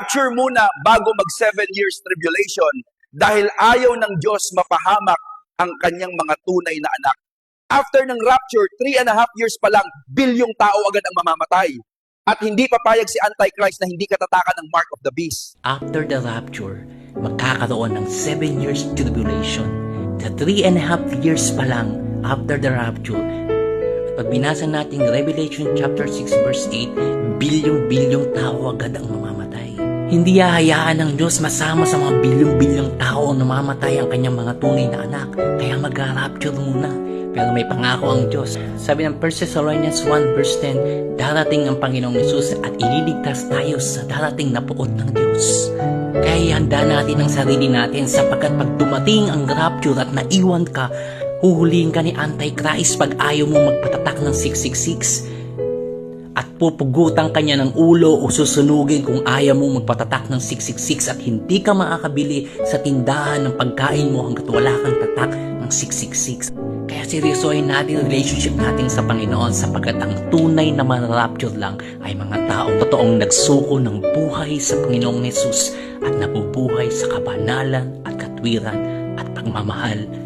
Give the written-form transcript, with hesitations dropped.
rapture muna bago mag 7 years tribulation dahil ayaw ng Diyos mapahamak ang kanyang mga tunay na anak. After ng rapture, 3.5 years pa lang, bilyong tao agad ang mamamatay. At hindi papayag si Antichrist na hindi katatakan ng mark of the beast. After the rapture, magkakaroon ng 7 years tribulation. Sa 3.5 years pa lang after the rapture, pag binasa natin Revelation chapter 6 verse 8, bilyong-bilyong tao agad ang mamamatay. Hindi hahayaan ng Diyos masama sa mga bilyong-bilyong tao ang namamatay ang kanyang mga tunay na anak. Kaya mag-rapture muna. Pero may pangako ang Diyos. Sabi ng 1 Thessalonians 1 verse 10, darating ang Panginoong Hesus at ililigtas tayo sa darating na puot ng Diyos. Kaya ihanda natin ang sarili natin sapagkat pag dumating ang rapture at naiwan ka, huhulihin ka ni Antichrist pag ayaw mo magpatatak ng 666. At pupugutan ka niya ng ulo o susunugin kung ayaw mo magpatatak ng 666 at hindi ka makakabili sa tindahan ng pagkain mo hanggat wala kang tatak ng 666. Kaya seryosohin natin ang relationship natin sa Panginoon sapagkat ang tunay na manarapture lang ay mga taong totoong nagsuko ng buhay sa Panginoong Hesus at nabubuhay sa kabanalan at katwiran at pagmamahal